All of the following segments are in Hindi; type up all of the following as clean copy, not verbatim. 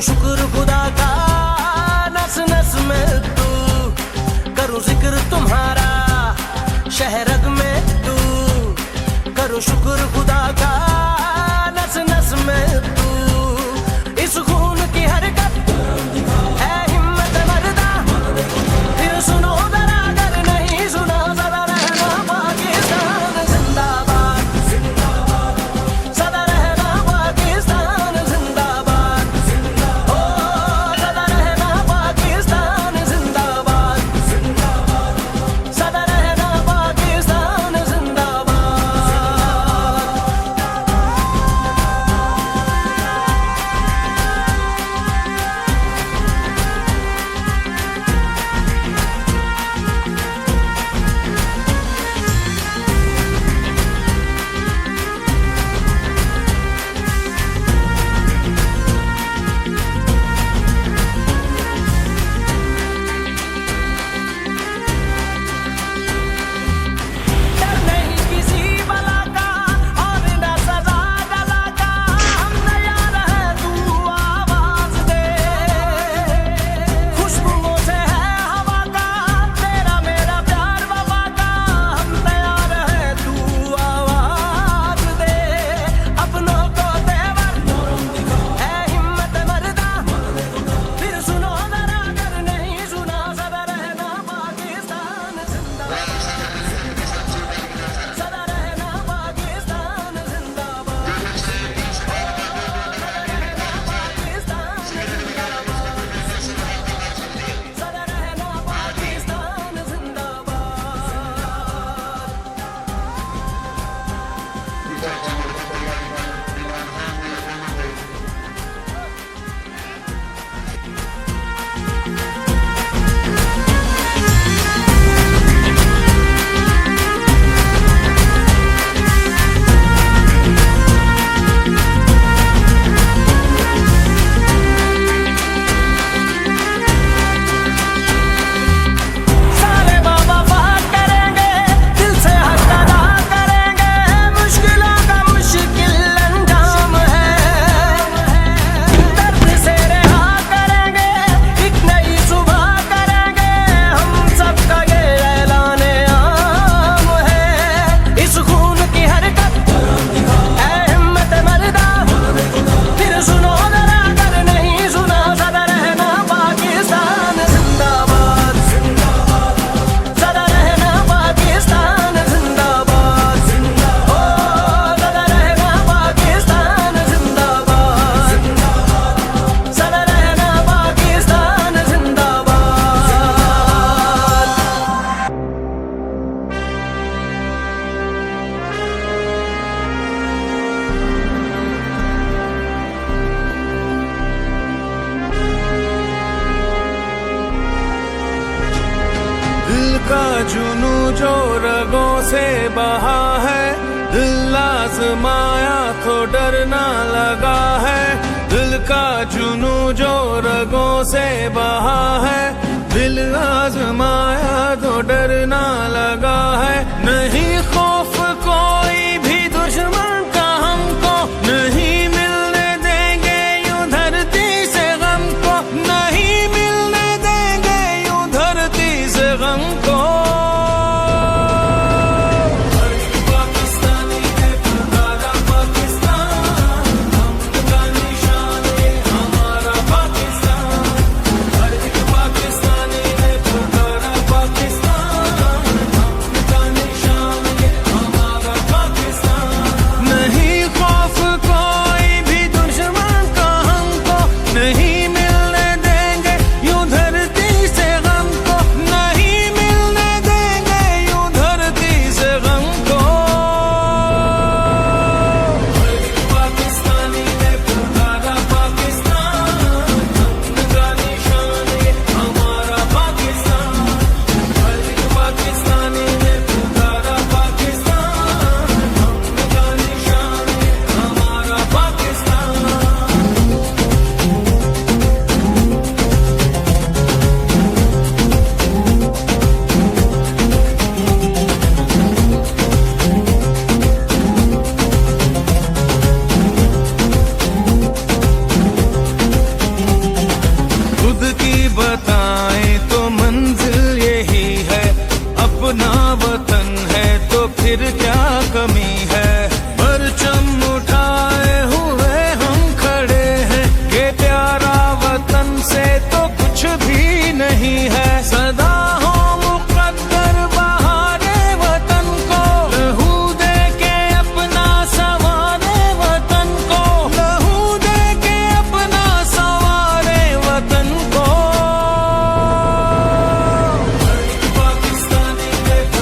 शुक्र खुदा का नस नस में तू, करूं जिक्र तुम्हारा शहरग में तू, करूं शुक्र खुदा का नस नस में तू। इस खून की हरकत है हिम्मत मर्दा, फिर सुनो जरा अगर नहीं सुना सदा रहना पाकिस्तान जिंदाबाद, सदा रहना पाकिस्तान जिंदाबाद, ओ सदा रहना पाकिस्तान जिंदाबाद, सदा रहना पाकिस्तान जिंदाबाद। डर नहीं किसी बला का और न सजा जला का, हम तैयार हैं तू आवाज दे, खुशबुओं से है हवा का तेरा मेरा प्यार वफा का, हम तैयार हैं तू आवाज दे। अपनों को तेवर है हिम्मत मर्दा, फिर सुनो जरा अगर नहीं सुना सदा रहना पाकिस्तान जिंदाबाद, सदा रहना पाकिस्तान जिंदाबाद, पाकिस्तान जिंदाबाद, सदा रहना पाकिस्तान जिंदाबाद। सारे बाबा बात करेंगे, दिल से हक अदा करेंगे, मुश्किलों का मुश्किल अंजाम है, दर्द से रहा करेंगे, एक नई सुबह करेंगे, हम सबका ये ऐलान आम है। इस खून की हरकत है हिम्मत मर्दा, फिर सुनो जरा अगर नहीं सुना सदा रहना पाकिस्तान जिंदाबाद, सदा रहना पाकिस्तान जिंदाबाद, ओ सदा रहना पाकिस्तान जिंदाबाद, सदा रहना पाकिस्तान जिंदाबाद। दिल का जुनू जो रगों से बहा है, दिल आजमाया तो डरना लगा है, दिल का जुनू जो रगों से बहा है, दिल आजमाया तो डरना लगा है। नहीं खौफ कोई भी दुश्मन का हमको, नहीं मिलने देंगे यूं धरती से गम को, नहीं मिलने देंगे यूं धरती से गम को। पाकिस्तानी है पुकारा पाकिस्तान, हम का निशान है हमारा पाकिस्तान, हर एक पाकिस्तानी है पुकारा पाकिस्तान, अपना वतन है तो फिर क्या कमी है। परचम उठाए हुए हम खड़े हैं, ये प्यारा वतन से तो कुछ भी नहीं है। सदा हो मुकद्दर बहारे वतन को, लहू दे के अपना संवारे वतन को, लहू दे के अपना संवारे वतन को। पाकिस्तानी देखो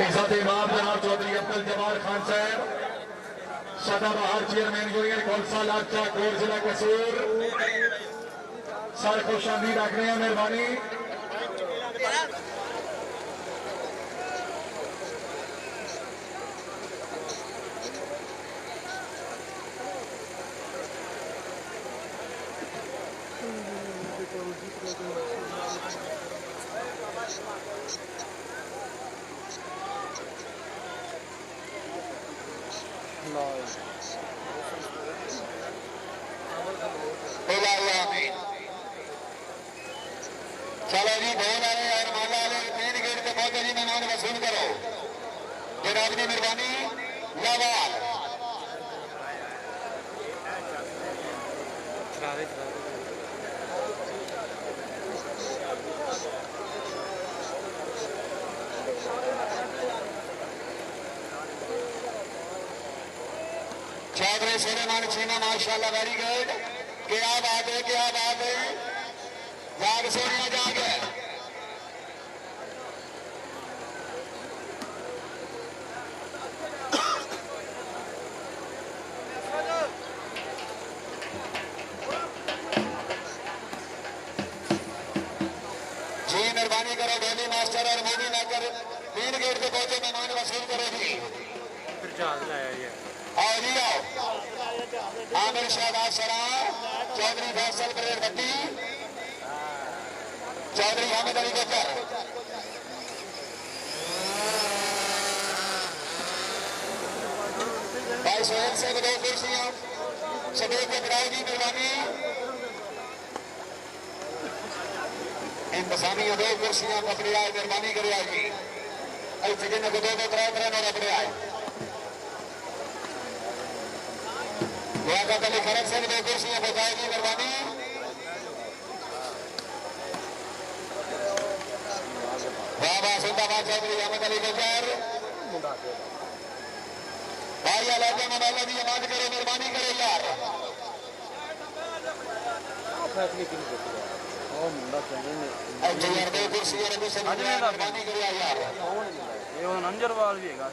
इज़्ज़त इमाम जनाब चौधरी अब्दुल जवार खान साहब सदाबहार चेयरमैन यूनियन कौंसल लाचा कोट जिला कसूर सर खुशामदीद रख रहे हैं मेहरबानी चलो जी बोल आए और माला वाले मेन गेट पे पहुंचे जी मेहमान वसूल करो जनाब की मेहरबानी लावाल चौधरी सुलेमान चीना माशाल्लाह वेरी गुड क्या बात है जाग सोनिया जाग जी मेहरबानी करो डेली मास्टर और मूवी मेकर तीन गेट पे पहुंचे मेहमान वसूल करो जी आओ जी आओ आमिर शाहबाज सरा चौधरी फैसल परेड भट्टी चौधरी अहमद अली गजर भाई सोहेल से दो कुर्सियां सदैव के कराओ जी मेहरबानी इंतजामी दो कुर्सियां पकड़े आए मेहरबानी करे जी ऐसे जिन्हें को दो त्रै अपने आए लियाकत अली खरक से दो कुर्सियां बचाएगी मेहरबानी बाबा जिंदाबाद चौधरी अहमद अली गजर भाई अलाजा मौला की जमात करो मेहरबानी करो यार दो कुर्सियां मेहरबानी करो यार ये नंजरवाल भी है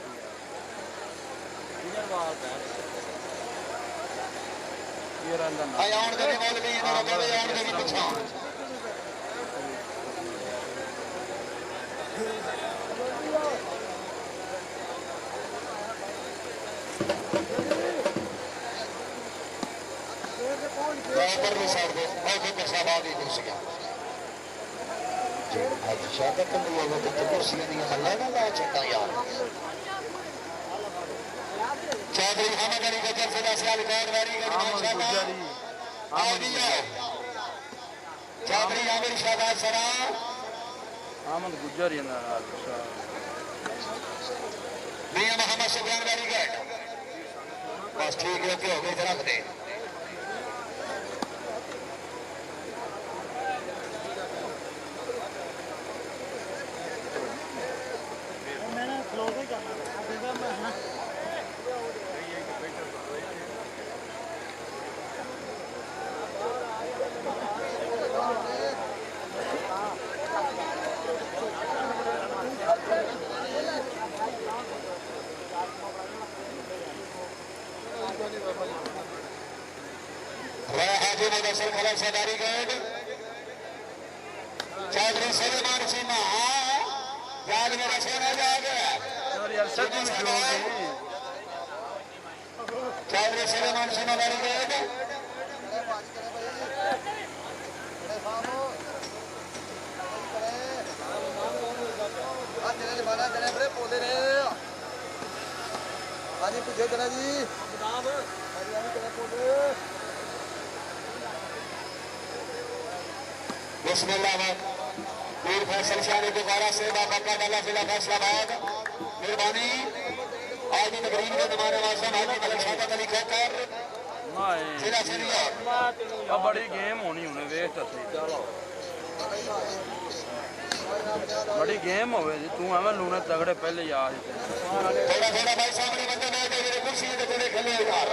आउण दे मौलवी इन्होंने बड़े आउण दे पिछा पर भी साइड पे बहुत शाबाद ही कुर्सियां आज शादी करने वाले तो कुर्सियां नहीं हल्ला ना ला चटा यार चौधरी अहमद अली गजर से सियाल गौरवारी माशाल्लाह आओ जी आओ चौधरी आमिर शाहबाज सरा अहमद गुजर ही ना मियां मोहम्मद सुफियान वेरी गुड बस ठीक है ओके हो गई रख दे मैंने फ्लो को जाना मैं हाजी मुदस्सिर खलक सदारी गैड चौधरी सुलेमान चीमा याद मेरा सोना जाग चौधरी सुलेमान चीमा वेरी गुड बड़े पौधे ने हाजी पीछे चला जी पौधे बिस्मिल्लाह मीर फैसल शाह दोबारा से बाबा डाला जिला फैसलाबाद मेहरबानी आज की तकरीब में मेहमान नवाज़ हाजी मलिक शौकत अली खैकर जिला सीनियर बड़ी गेम होनी उन्हें वेस्ट असली बड़ी गेम हो तू एवं लूने तगड़े पहले याद थोड़ा थोड़ा भाई सामने बंदे मैं मेरे कुर्सी के थोड़े खेले यार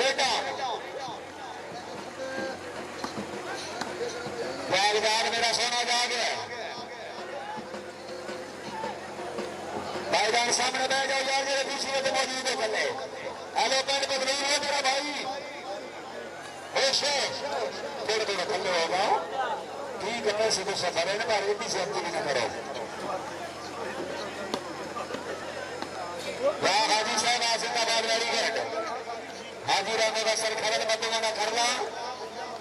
सेटा मजबूर है मेरा भाई होश है थोड़ा थोड़ा थल्ले होगा ठीक है से तो सफर है ना पर भी सेफ्टी भी ना करो वाह हाजी साहब जिंदाबाद वेरी गुड हाजी राम का सर खरल मधुवाना खरला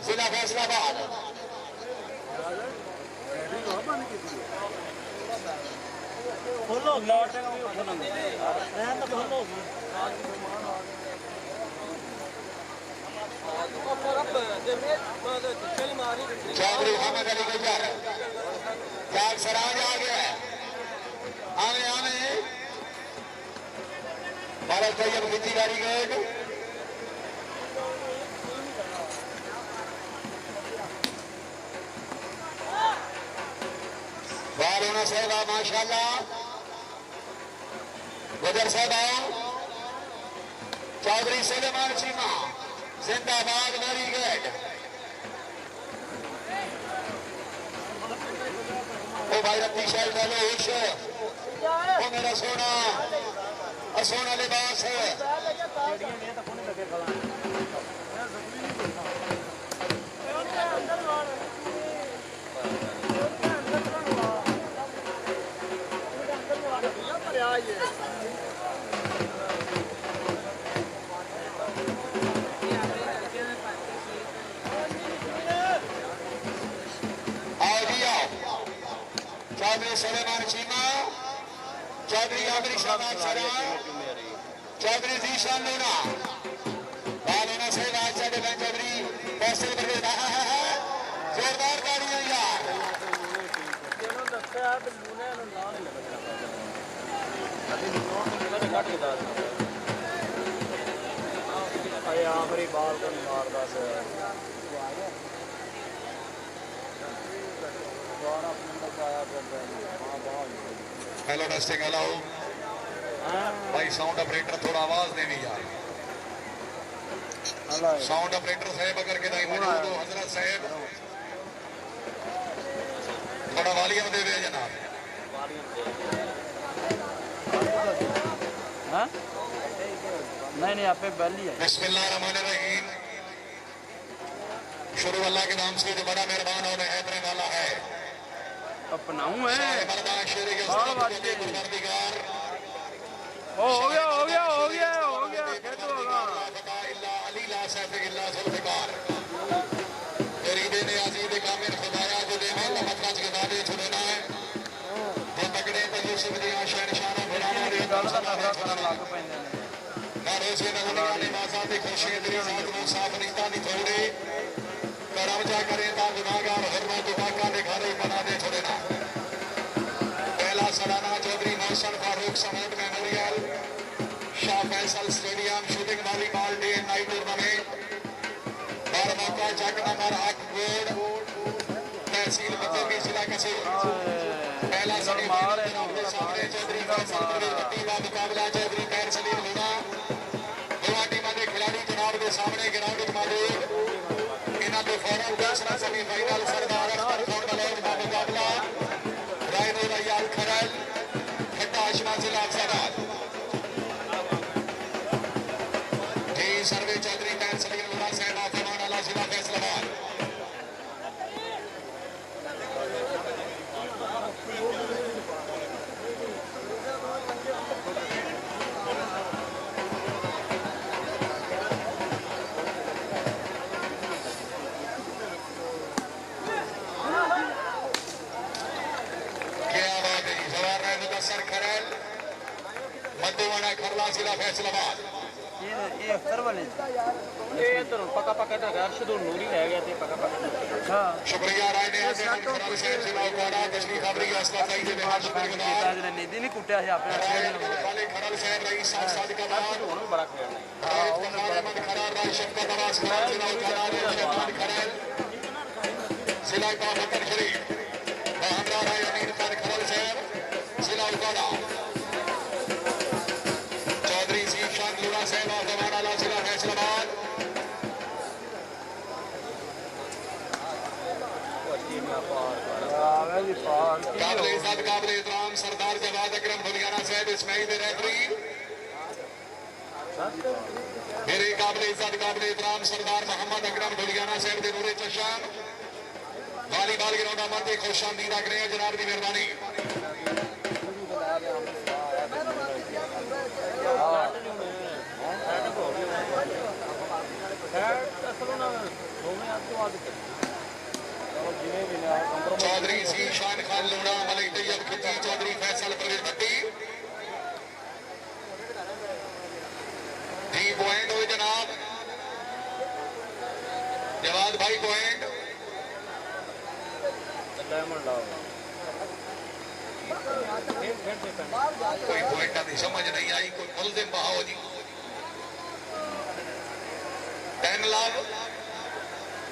जिला फैसलाबाद फुल हो गया रहन तो फुल हो गई चौधरी मोहम्मद अली गुजर जाग सराज आ गया आने आने भारत तैयब खिंची गाड़ी गेट बाहर होना साहब माशाल्लाह गुजर साहब आओ चौधरी सुलेमान चीमा जिंदाबाद वेरी गुड ओ भाई रत्ती शाह डालो होश ओ मेरा सोना और सोना लिबास है चौधरी सुलेमान चीमा चौधरी आबरी शाबाद सरा चौधरी जीशान लूना बालोना से राजा के बैंक चौधरी पैसे पर जोरदार गाड़ियां यार आखिरी बाल को नहीं मारता हेलो टेस्टिंग हेलो भाई साउंड ऑपरेटर थोड़ा आवाज देनी यार साउंड ऑपरेटर साहब अगर के नहीं मौजूद हो हजरत साहब थोड़ा वॉल्यूम दे दे जनाब नहीं आप बेल ही है बिस्मिल्लाहिर्रहमानिर्रहीम शुरू अल्लाह के नाम से जो बड़ा मेहरबान और रहमत वाला है अपनाऊं है मर्दान शेर के परवरदिगार हो गया हो गया हो गया हो गया कैसे होगा अली ला सैफ इल्ला जुल्फिकार तेरी दे ने अजीब कामिल खुदाया जो दे में मतलब के दादे छुड़ना है तो तगड़े तो यूसुफ दी शहनशाह बुलाना रे नफरत करन लग पैंदे ने नारे से नगलियां ने मासा दी खुशी तेरी जात नु साफ निता दी थोड़े करम जा करे ता गुनाहगार हरना तो बाका ने घरे बना दे छोड़ना पहला सालाना चौधरी मोहसन फारूक समूद memorial Shah Faisal stadium shooting volleyball day and night tournament और मौका जग नंबर 8 बोर्ड तहसील बचेगी जिला कसूर पहला सामने चौधरी फैसल प्रवीण का मुकाबला चौधरी पैर सलीम लूना दोनों टीमों के खिलाड़ी जनाब के सामने ग्राउंड में मौजूद इन्हों को फौरन दूसरा सेमीफाइनल सरदार अख्तर खान बलौज का मुकाबला रायनो रयाल खरल खट्टा आशमा जिला अफसराबाद जी सर्वे चौधरी पैर सलीम लूना साहब फरमान अला जिला फैसलाबाद सर खरल मधुवाना खरला जिला फैसलाबाद ये अख्तर वाले ये तो पक्का पक्का तो अर्शद और नूरी रह गया थे पक्का पक्का हां शुक्रिया राय ने खरल से जिला उपाड़ा तशरीफ खबरी अस्ता सही से बिहार शुक्रिया ताज ने निधि नहीं कुटिया है अपने वाले खरल से रईस साद का बाद और बड़ा खेल मोहम्मद खरल राय शफकत नवाज खरल जिला उपाड़ा शफकत खरल जिला का बकर शरीफ हमरा राय अमीर खान खरल से जिला उपाड़ा चौधरी जीशान लूना साहब फरमान जिला फैसलाबाद काबिल इज्जत काबिल एहतराम सरदार जवाद अकरम भुलियाना साहब इसमाइल रेफरी मेरे काबिल इज्जत काबिल इतराम सरदार मोहम्मद अकरम दुलियाना साहब के नूरे चशान वालीबाल ग्राउंड आमद खुश आमदीद आख रहे हैं जनाब की मेहरबानी। चौधरी ज़ीशान खान लूणा मलिक तैयब खिची चौधरी फैसल परवेज भट्टी 3 पॉइंट हुए जनाब जवाद भाई पॉइंट कोई पॉइंट की समझ नहीं आई कोई मुलजिम बहाओ जी 10 लव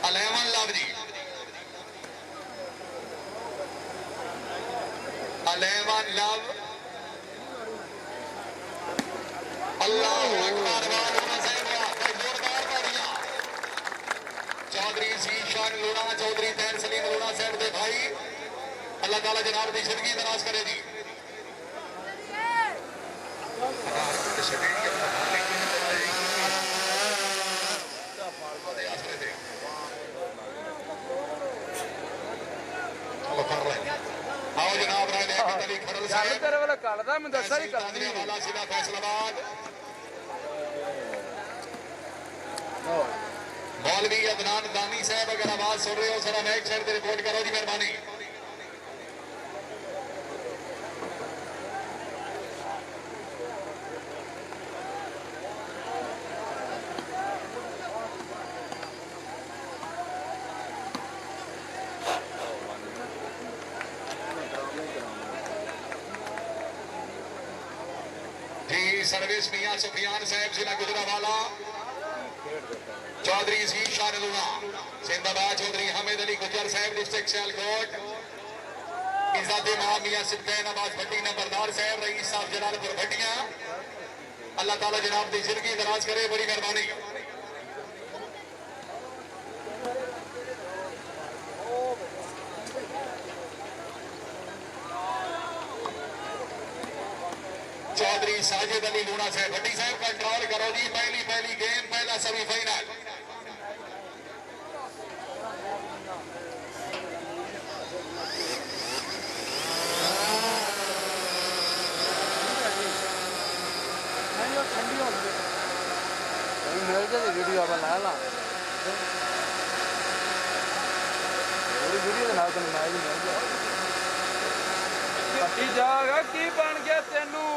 11 लव जी 11 लव अल्लाह अकबर चौधरी ज़ीशान लूणा चौधरी तैन सलीम लूणा साहब के भाई अल्लाह ताला जनाब की जिंदगी दराज करे जी। आओ जनाब तेरे वाला करदा मैं दसा ही करनी वाला जिला फैसलाबाद मौलवी अदनान दानी साहब अगर आवाज सुन रहे हो जरा मैच साइड पे रिपोर्ट करो जी मेहरबानी। जी सर्विस मियां सुफियान साहब जिला गुजरावाला चौधरी ज़ीशान लूणा जिंदाबाद चौधरी हामिद अली गुजर साहब डिस्ट्रिक्ट सियालकोट इज्जत इमाम मियां सिद्दीन अब्बास भट्टी नंबरदार साहब रईस साहब जलालपुर भट्टियां अल्लाह ताला जनाब की जिंदगी दराज करे बड़ी मेहरबानी। चौधरी साजिद अली लूणा साहब भट्टी साहब कंट्रोल करो जी पहली गेम पहला सेमीफाइनल मिल जाए वीडियो आप ला ला वीडियो ना तेन मैच मिल जाए पट्टी जाएगा की बन गया तेनू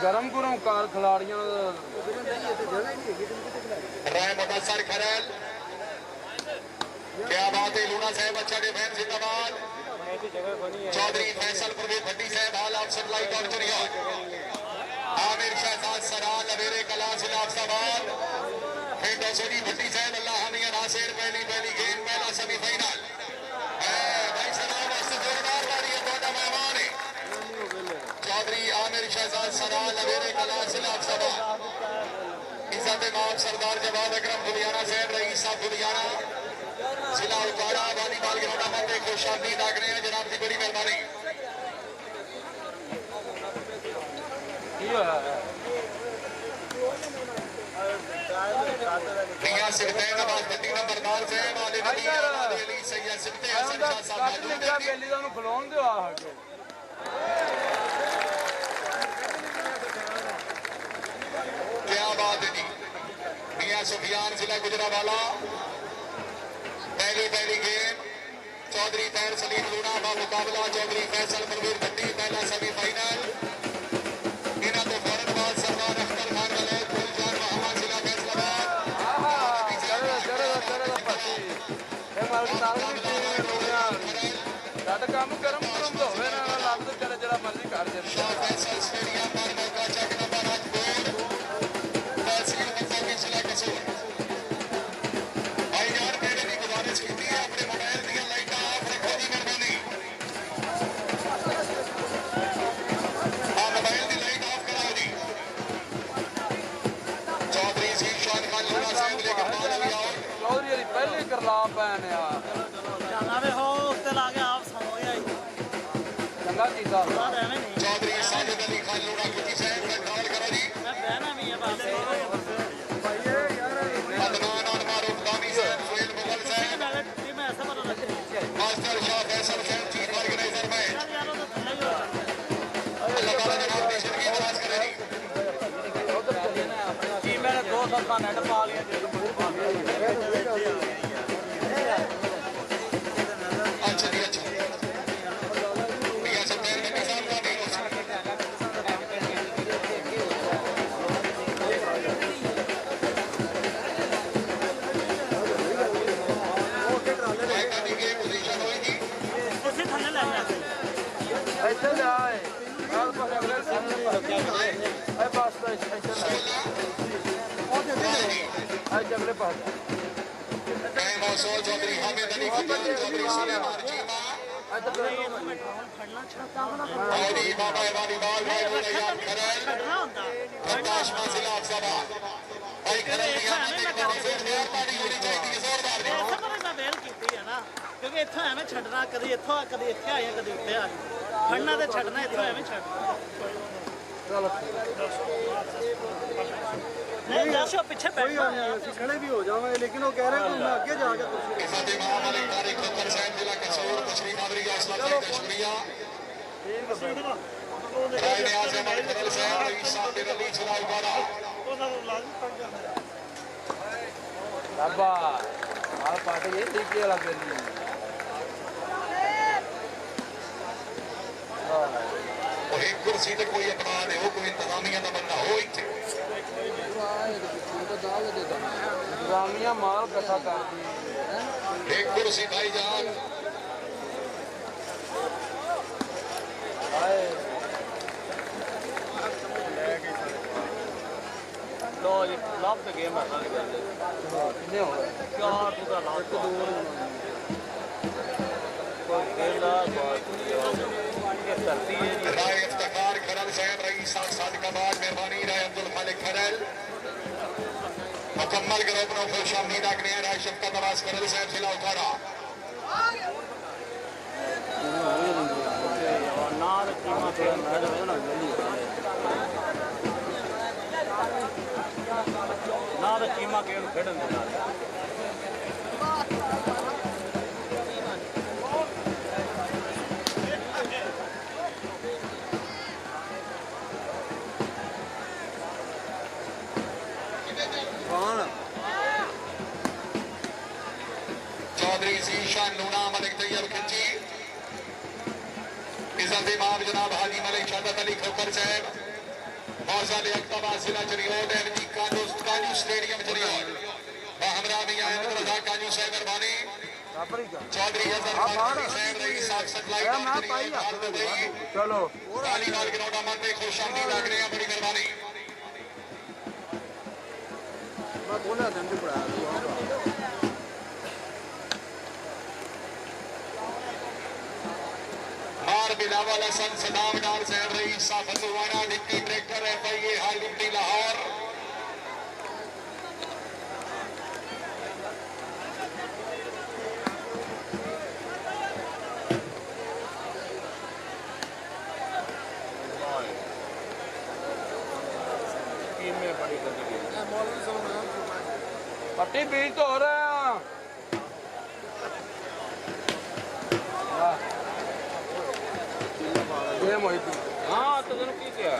गरम गुरम कार खिलाड़ियों मुदस्सर खरल क्या बात है लूणा साहब अच्छा डिफेंस जिंदाबाद चौधरी फैसल परवेज भट्टी साहब हाल ऑफ सप्लाई डॉट दुनिया आमिर शहजाद सराल अवेरे कला जिला अफसाबाद फिरदौसी भट्टी साहब अल्लाह हमिया नासिर पहली गेम पहला सेमीफाइनल भाई सलाम वास्ते जोरदार ताली है ਤੁਹਾਡਾ मेहमान है चौधरी आमिर शहजाद सराल अवेरे कला जिला अफसाबाद इज्जत इमाम सरदार जवाद अकरम दुलियाना साहब रईस साहब दुलियाना जिला उकाड़ा वालीबाल ग्राउंड में खुश आमदीद आख रहे हैं जनाब की बड़ी मेहरबानी। मियां सिद्दीन अब्बास भट्टी नंबरदार साहब आले नबी अली सैयद सिद्दीन हसन शाह साहब मौजूद हैं बेली दा खलोन दिओ आ क्या बात है जी मियां सुफियान जिला गुजरावाला पहली गेम चौधरी तैर सलीम लूणा का मुकाबला चौधरी फैसल परवेज भट्टी पहला सेमीफाइनल इन्हों तो फौरन बाद सरदार अख्तर खान मलैक गुलजार मोहम्मद जिला फैसलाबाद काम गरम गरम तो होवे ना लगता चले जरा मर्जी कर दे फैसल स्टेडियम पर मौका चेक नंबर 8 बोर्ड तहसील मक्का की जिला कसूर भाईजान मेरे की गुजारिश की है अपने मोबाइल दी लाइट ऑफ रखो जी मेहरबानी मोबाइल की लाइट ऑफ कराओ जी। चौधरी ज़ीशान खान लूणा साहब लेकर बाल अभी आओ चौधरी पहले करला पैन यार जाना वे हो उससे लागे आप सो गया चंगा कीता रहने नहीं चौधरी साजिद ਆਪਾਂ ਨੈਟ ਪਾ ਲਿਆ ਜੇ अच्छा जी अच्छा भैया सब पैर में साहब का नहीं हो पोजीशन होगी ਤੁਸੀਂ ਥੱਲੇ ਲੈ ਜਾ ਇੱਥੇ ਲੈ ਆਏ ਆਹ ਪਾਸੇ ਅਗਲੇ ਸਾਹਮਣੇ ਰੱਖਿਆ ਇਹ ਬਸ ਤਾਂ ਇੱਥੇ ਅਗਲੇ ਪਾਸੇ टाइम और सोल चौधरी हामिद अली खट्टर चौधरी सुलेमान चीमा ਫੜਨਾ ਛੱਡਦਾ ਹੋਣਾ और बाबा वाली बाल भाई बोले याद करल ਛੱਡਣਾ ਹੁੰਦਾ प्रकाश मासिला सभा भाई करल दिया मंदिर को फिर यार पानी होनी चाहिए जोरदार दी ਇਸੇ ਤਰ੍ਹਾਂ ਮੈਂ ਵੇਲ ਕੀਤੀ ਹੈ ਨਾ ਕਿਉਂਕਿ ਇੱਥੋਂ ਐਵੇਂ ਛੱਡਣਾ ਕਦੀ ਇੱਥੋਂ ਕਦੀ ਇੱਥੇ ਆਇਆ ਕਦੀ ਉੱਤੇ ਆ ਫੜਨਾ ਤੇ ਛੱਡਣਾ ਇੱਥੋਂ ਐਵੇਂ ਛੱਡਣਾ ਨਹੀਂ ਦੱਸੋ ਪਿੱਛੇ ਬੈਠੋ खड़े भी हो जाओगे लेकिन वो कह रहे हैं कि मैं आगे जाके इफत इमाम अली तारिक खट्टर साहब जिला कसौर तशरीफ आवरी असलम का शुक्रिया राय न्याज अमल करल साहब रईस साबिर अली चला उबारा ਉਹਨਾਂ ਨੂੰ ਲਾਜ਼ਮ ਪੜ ਜਾਂਦਾ ਬਾਬਾ ਆਹ ਪਾਟ ਇਹ ਤਰੀਕੇ ਵਾਲਾ ਬੇਲੀ और एक कुर्सी ते कोई अपना दे हो कोई इंतजामिया का बंदा हो इत्थे ਗਾਮੀਆਂ ਮਾਲ ਇਕੱਠਾ ਕਰਦੀ एक कुर्सी भाईजान ਹਾਏ ਲੋ ਜੀ ਲੱਭ ਤੇ ਗੇਮ ਆ ਸਾਰੀ ਗੱਲ ਕਿੰਨੇ ਹੋ ਗਏ ਚਾਰ ਤੂੰ ਦਾ ਲੱਭ ਦੋ ਕੋਈ ਖੇਲਾ ਬਾਤ ਇਹ ਧਰਤੀ ਹੈ राय इफ्तिखार खरल साहब रईस सादिकाबाद मेहरबानी राय अब्दुल खालिक खरल मुकम्मल ग्रुप नो खुश आमदीद आखने राय शफकत नवाज खरल साहब जिला उतारा ਨਾਲ ਕੀਮਾ ਤੇ ਮੈਂ ਨਾ ਮਿਲੀ ਨਾਲ ਕੀਮਾ ਕੇ ਨੂੰ ਖੇਡਣ ਦੇ ਨਾਲ चौधरी जीशान नूना मलिक तैयब खिंची इज्जत इमाम जनाब हाजी मलिक शहादत अली खोकर साहब मौजाले अक्तबाद जिला चरियोड एमजी कानू स्टेडियम चरियोड हमरा मियां अहमद रजा कानू साहब मेहरबानी ਆਪਣੀ ਗੱਲ चौधरी हजर खान साहब रईस साफ सप्लाई मैं पाई चलो ताली नाल ग्राउंड मंदे खुश आमदीद आखने बड़ी मेहरबानी मैं बोला था इनको पढ़ा मार बिलावल हसन सदाम डार साहब रईस साफ फतवाना डिप्टी डायरेक्टर एफआईए हाई डिप्टी लाहौर बड़ी पट्टी बीच तो हो रहा है गेम हुई थी हाँ तो तेन की क्या